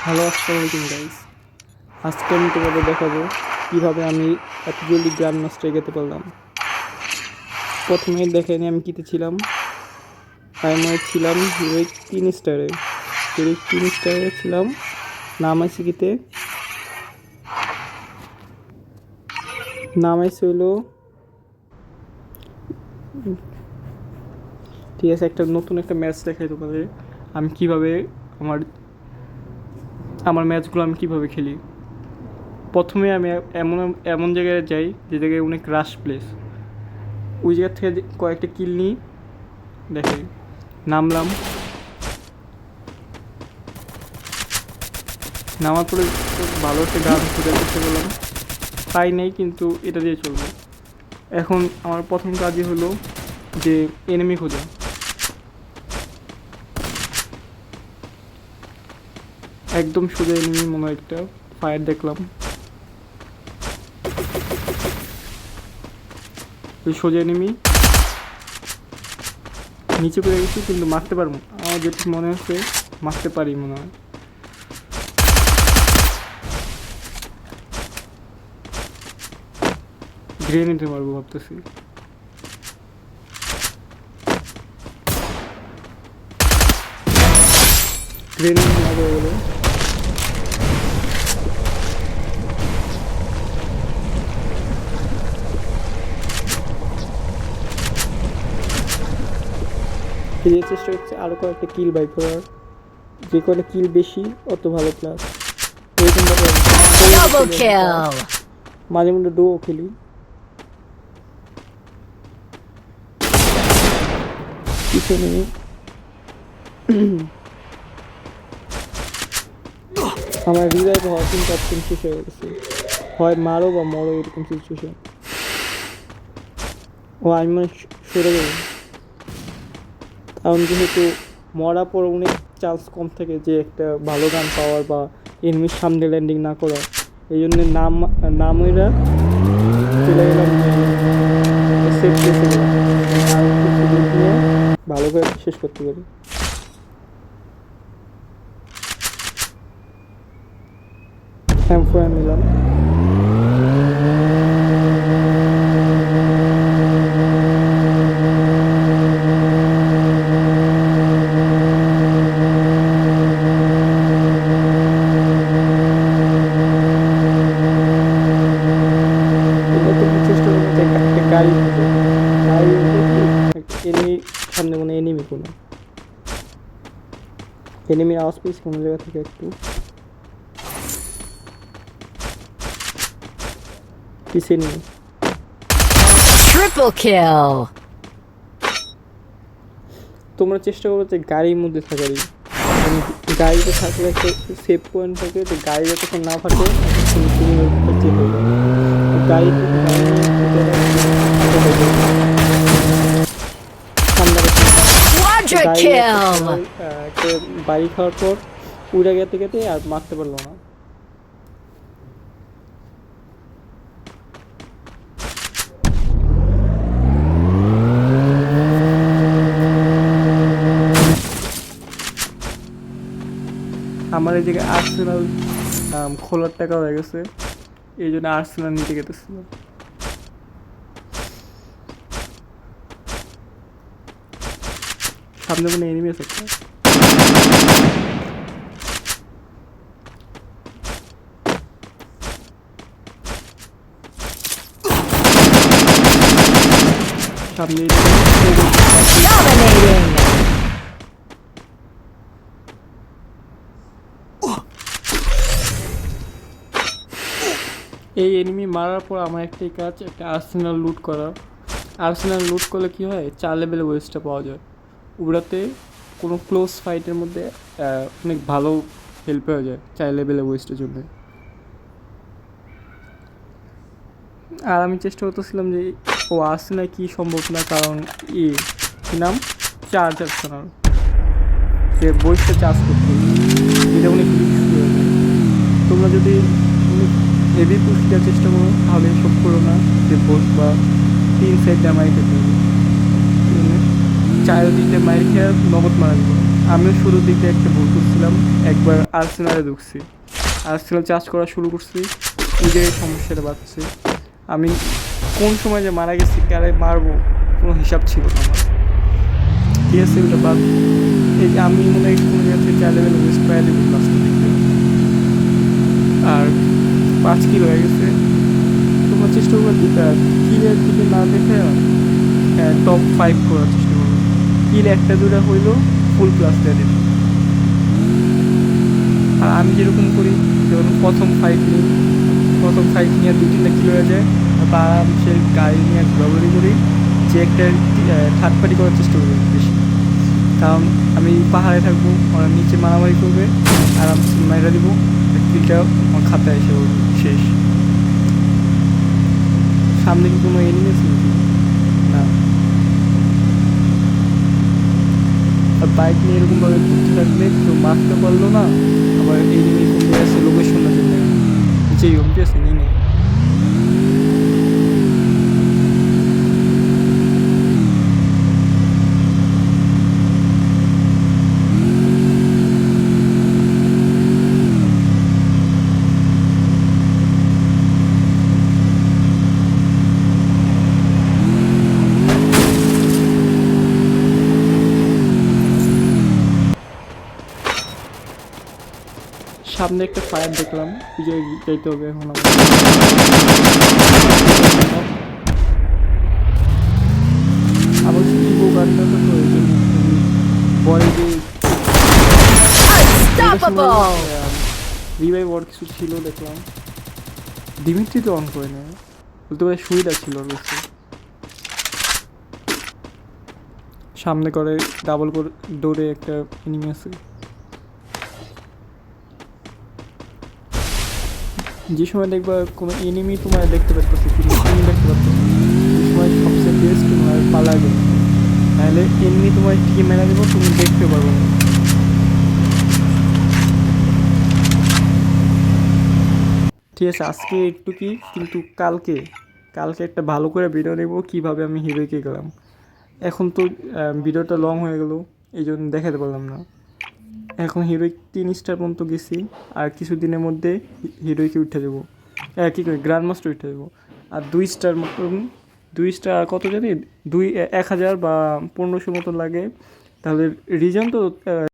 Hello, আসসালামু আলাইকুম guys. আজকে আমি তোমাদের দেখাবো কীভাবে আমি এত জলদি গ্র্যান্ড মাস্টারে যেতে পারলাম। প্রথমে দেখেনি আমি কিতে ছিলাম। আমি ছিলাম হিরোইক 3 স্টারে। হিরোইক 3 স্টারে ছিলাম। নামাইছি কিতে, নামাইছি হইলো ঠিক আছে। নতুন একটা ম্যাচ দেখাই তোমাদের আমি কীভাবে আমার আমার ম্যাচগুলো আমি কীভাবে খেলি। প্রথমে আমি এমন এমন জায়গায় যাই যে জায়গায় অনেক রাশ প্লেস। ওই জায়গা থেকে কয়েকটা কিল নিই, দেখে নামলাম। নামার পরে ভালো একটা গান খোঁজার চেষ্টা করলাম, পাই নাই, কিন্তু এটা দিয়ে চলবে। এখন আমার প্রথম কাজই হলো যে এনিমি খোঁজা। একদম সোজা এনিমি, মনে একটা ফায়ার দেখলাম, ওই সোজা এনিমি নিচে পড়ে গেছি, কিন্তু মারতে পারবো। আমার যেটা মনে হচ্ছে মারতে পারি মনে হয়। গ্রেনেডে মারবো ভাবতেছি। গ্রেনেড মারবো বলে এই চেষ্টা করছে আরও কয়েকটা কিল বাই করার। যে কয়টা কিল বেশি অত ভালো ক্লাস। মাঝে মধ্যে ডুও খেলি। পিছনে আমার রিভাইভ হওয়ার 3-4 শেষ হয়ে গেছে। হয় মারো বা মরো, এরকম সিচুয়েশন। ও আমি মানে সরে গেল, কারণ যেহেতু মরার পর অনেক চান্স কম থাকে যে একটা ভালো গান পাওয়ার বা এনিমির সামনে ল্যান্ডিং না করার। এই জন্য নামইরা চলে গেলাম সেফ প্লেসে গেলাম, নিয়ে ভালো করে শেষ করতে পারি। M4 নিলাম। চেষ্টা করবো যে একটা গাড়ি এনিমি সামনে, মানে এনিমি কোনো এনিমির আওয়াজ পেয়েছি কোনো জায়গা থেকে একটু পিছিয়ে নিয়ে। Triple kill. তোমরা চেষ্টা করো যে গাড়ির মধ্যে থাকারই, মানে গাড়িতে থাকলে একটা সেফ পয়েন্ট থাকে, যে গাড়ি যতক্ষণ না থাকে তুমি গাড়ি বাড়ি খাওয়ার পর উড়ে গেতে গেতে আর মারতে পারলো না। আমার এই জায়গায় আর্সেনাল খোলার টাকা হয়ে গেছে, এই জন্য আর্সেনাল নিতে গেতেছিল। সামনে মনে এনিমি আছে একটা। সামনে এই এনিমি মারার পর আমার একটাই কাজ, একটা আর্সেনাল লুট করা। আর্সেনাল লুট করলে কী হয়, 4 লেভেলে ওয়েস্টটা পাওয়া যায়। ওগুলাতে কোনো ক্লোজ ফাইটের মধ্যে অনেক ভালো হেল্প হয়ে যায় 4 লেভেলে ওয়েস্টের জন্য। আর আমি চেষ্টা করতেছিলাম যে ও আসছে না কি সম্ভব না, কারণ কি নাম চার্জ আসছে না, যে বইসটা চার্জ করতে, এটা অনেক তোমরা যদি হেভি পুশ দেওয়ার চেষ্টা করো তাহলে সব করো না, যে বোস বা 3 সাইড মারি খেতে হবে। 4 দিতে মারি খেয়ে নগদ মারা যাবে। আমিও শুরুর দিকে একটা ভুল করছিলাম, একবার আর্সেনালে ঢুকছি, আর্সেনাল চার্জ করা শুরু করছি, ওই জায়গায় সমস্যাটা বাড়ছে। আমি কোন সময় যে মারা গেছি, কারে মারবো কোনো হিসাব ছিল না আমার। ঠিক আছে, ওটা বাদ। এই যে আমি মনে হয় কোনো জায়গা থেকে 4 লেভেল ওয়েস্ট পাই দেবো লাস্টের দিকে, আর 5 কিল হয়ে গেছে। তোমার চেষ্টা করবো কিলের দিকে না দেখে টপ 5 করার চেষ্টা করবো। কিল একটা দুটা হইলো ফুল প্লাস দিয়ে দেবে। আর আমি যেরকম করি, যেমন প্রথম ফাইট নিয়ে 2-3টা কিলো হয়ে যায়, বা আরামসে গাড়ি নিয়ে ঘোরাঘুরি করি, যে একটা থার্ড পার্টি করার চেষ্টা করি বেশি। কারণ আমি পাহাড়ে থাকবো, ওরা নিচে মারামারি করবে, আরামসে মাইরা দিব, কিলটা আমার খাতায় এসে শেষ। সামনে কি কোনো এনিমি আছে নাকি? না। আর বাইক নিয়ে এরকমভাবে ঘুরতে থাকলে কেউ মারতে পারলো না, আবার এনিমি কোন জায়গায় আছে লোকেশনটা জেনে নিচে ইউএমপি আছে নিয়ে নেই। সামনে একটা ফায়ার দেখলাম, ওই যে যাইতে হবে এখন আমার। আমার ইভো গাড়িটা তো প্রয়োজন, পরে যে Unstoppable! রিভাইভ ওর কিছু ছিল দেখলাম, ডিমিট্রি তো অন করে নেয়, বলতে পারে সুবিধা ছিল ওর কাছে। সামনে করে ডাবল করে দৌড়ে একটা এনিমি আছে। যে সময় দেখবা কোনো এনিমি তোমার দেখতে পাচ্ছি, তুমি এনিমি দেখতে পাচ্ছি, ওই সময় সবচেয়ে বেস্ট তোমার পালা যাবে, নাহলে এমনি তোমার ঠিকই মেরে দেবো, তুমি দেখতে পারবো না। ঠিক আছে, আজকে একটু কি, কিন্তু কালকে কালকে একটা ভালো করে ভিডিও নেব কীভাবে আমি হিরোইকে গেলাম। এখন তো ভিডিওটা লং হয়ে গেল, এই জন্য দেখাতে পারলাম না। এখন হিরোইক 3 স্টার পর্যন্ত গেছি, আর কিছুদিনের মধ্যে হিরোইকে উঠে যাবো, কী করে গ্র্যান্ড মাস্টার উঠে যাবো। আর 2 স্টার মতন, 2 স্টার আর কত জানি, 1000 বা 1500 মতন লাগে। তাহলে রিজন তো